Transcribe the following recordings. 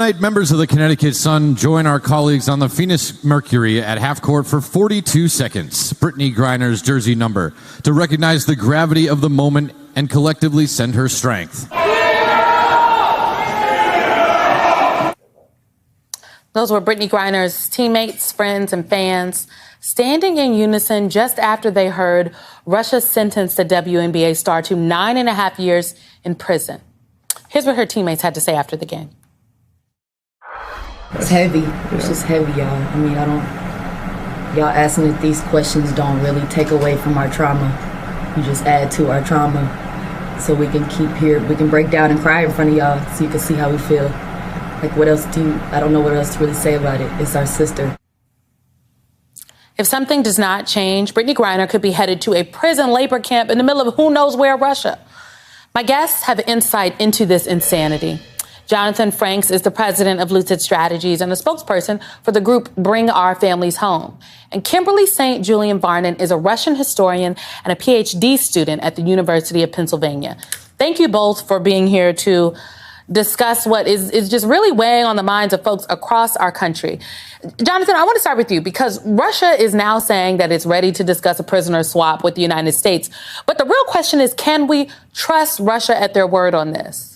Tonight, members of the Connecticut Sun join our colleagues on the Phoenix Mercury at half court for 42 seconds, Brittney Griner's jersey number, to recognize the gravity of the moment and collectively send her strength. Those were Brittney Griner's teammates, friends, and fans standing in unison just after they heard Russia sentenced the WNBA star to 9.5 years in prison. Here's what her teammates had to say after the game. It's heavy. It's just heavy, y'all. I mean, y'all asking if these questions don't really take away from our trauma. You just add to our trauma so we can keep here. We can break down and cry in front of y'all so you can see how we feel. Like, what else I don't know what else to really say about it. It's our sister. If something does not change, Brittney Griner could be headed to a prison labor camp in the middle of who knows where, Russia. My guests have insight into this insanity. Jonathan Franks is the president of LUCID Strategies and a spokesperson for the group Bring Our Families Home. And Kimberly St. Julian Varnon is a Russian historian and a PhD student at the University of Pennsylvania. Thank you both for being here to discuss what is just really weighing on the minds of folks across our country. Jonathan, I want to start with you because Russia is now saying that it's ready to discuss a prisoner swap with the United States. But the real question is, can we trust Russia at their word on this?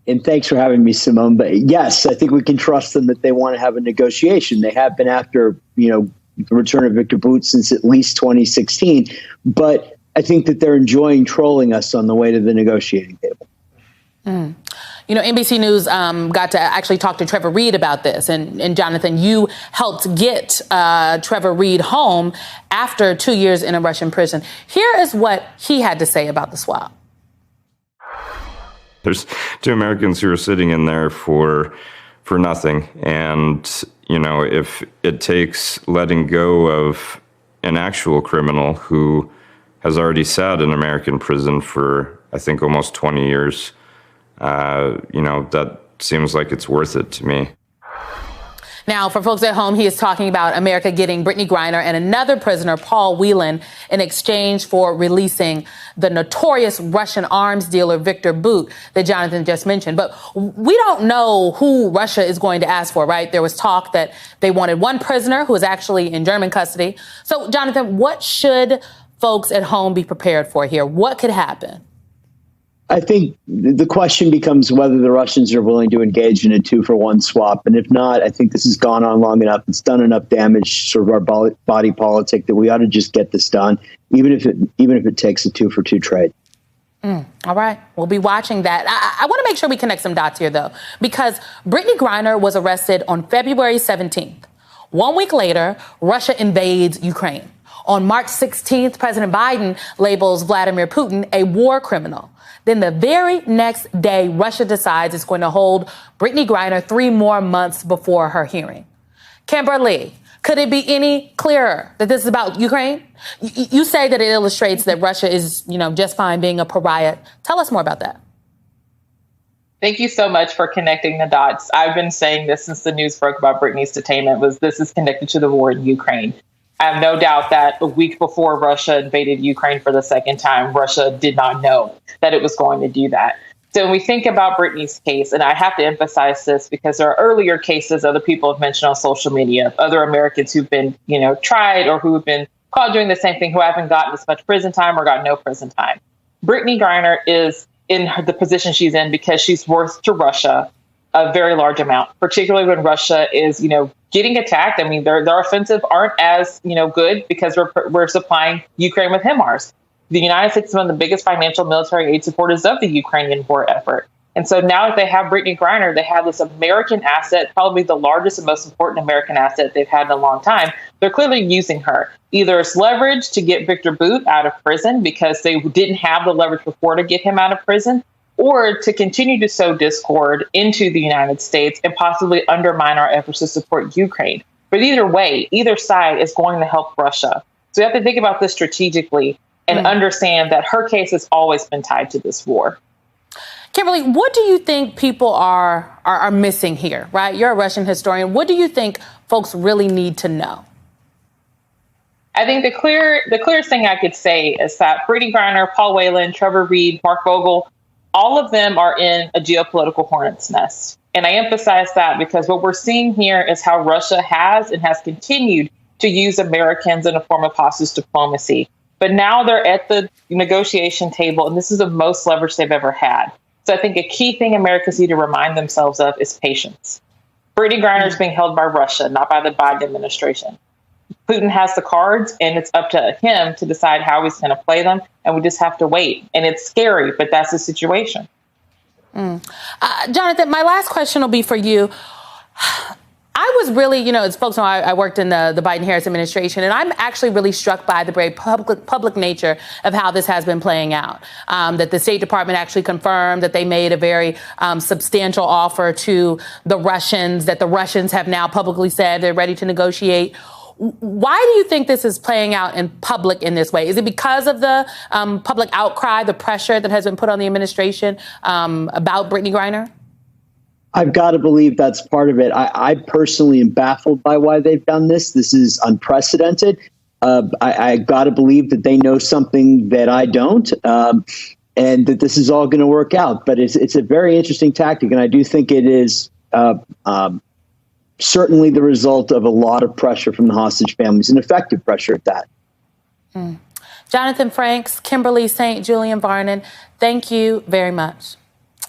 And thanks for having me, Symone. But yes, I think we can trust them that they want to have a negotiation. They have been after, the return of Victor Bout since at least 2016. But I think that they're enjoying trolling us on the way to the negotiating table. NBC News got to actually talk to Trevor Reed about this. And Jonathan, you helped get Trevor Reed home after 2 years in a Russian prison. Here is what he had to say about the swap. There's two Americans who are sitting in there for nothing. And, if it takes letting go of an actual criminal who has already sat in American prison for, I think, almost 20 years, that seems like it's worth it to me. Now, for folks at home, he is talking about America getting Brittney Griner and another prisoner, Paul Whelan, in exchange for releasing the notorious Russian arms dealer, Victor Bout, that Jonathan just mentioned. But we don't know who Russia is going to ask for, right? There was talk that they wanted one prisoner who is actually in German custody. So, Jonathan, what should folks at home be prepared for here? What could happen? I think the question becomes whether the Russians are willing to engage in a 2-for-1 swap. And if not, I think this has gone on long enough. It's done enough damage, sort of our body politic, that we ought to just get this done, even if it takes a 2-for-2 trade. All right. We'll be watching that. I want to make sure we connect some dots here, though, because Brittney Griner was arrested on February 17th. 1 week later, Russia invades Ukraine. On March 16th, President Biden labels Vladimir Putin a war criminal. Then the very next day, Russia decides it's going to hold Brittney Griner 3 more months before her hearing. Kimberly, could it be any clearer that this is about Ukraine? You say that it illustrates that Russia is, just fine being a pariah. Tell us more about that. Thank you so much for connecting the dots. I've been saying this since the news broke about Brittney's detainment, this is connected to the war in Ukraine. I have no doubt that a week before Russia invaded Ukraine for the second time, Russia did not know that it was going to do that. So when we think about Brittney's case, and I have to emphasize this because there are earlier cases other people have mentioned on social media, other Americans who've been, tried or who have been caught doing the same thing, who haven't gotten as much prison time or got no prison time. Brittney Griner is in the position she's in because she's worth to Russia a very large amount, particularly when Russia is, getting attacked. I mean, their offensive aren't as, good because we're supplying Ukraine with HIMARS. The United States is one of the biggest financial military aid supporters of the Ukrainian war effort. And so now that they have Brittney Griner, they have this American asset, probably the largest and most important American asset they've had in a long time. They're clearly using her either as leverage to get Victor Bout out of prison because they didn't have the leverage before to get him out of prison, or to continue to sow discord into the United States and possibly undermine our efforts to support Ukraine. But either way, either side is going to help Russia. So we have to think about this strategically and understand that her case has always been tied to this war. Kimberly, what do you think people are missing here, right? You're a Russian historian. What do you think folks really need to know? I think the clearest thing I could say is that Brittney Griner, Paul Whelan, Trevor Reed, Mark Vogel, all of them are in a geopolitical hornet's nest. And I emphasize that because what we're seeing here is how Russia has and has continued to use Americans in a form of hostage diplomacy. But now they're at the negotiation table, and this is the most leverage they've ever had. So I think a key thing Americans need to remind themselves of is patience. Brittney Griner is being held by Russia, not by the Biden administration. Putin has the cards, and it's up to him to decide how he's going to play them, and we just have to wait. And it's scary, but that's the situation. Jonathan, my last question will be for you. I was really, as folks know, I worked in the Biden-Harris administration, and I'm actually really struck by the very public nature of how this has been playing out. That the State Department actually confirmed that they made a very substantial offer to the Russians, that the Russians have now publicly said they're ready to negotiate. Why do you think this is playing out in public in this way? Is it because of the public outcry, the pressure that has been put on the administration about Brittney Griner? I've got to believe that's part of it. I personally am baffled by why they've done this. This is unprecedented. I got to believe that they know something that I don't, and that this is all going to work out. But it's a very interesting tactic, and I do think it is certainly the result of a lot of pressure from the hostage families, and effective pressure at that. Jonathan Franks, Kimberly St. Julian Varnon, thank you very much.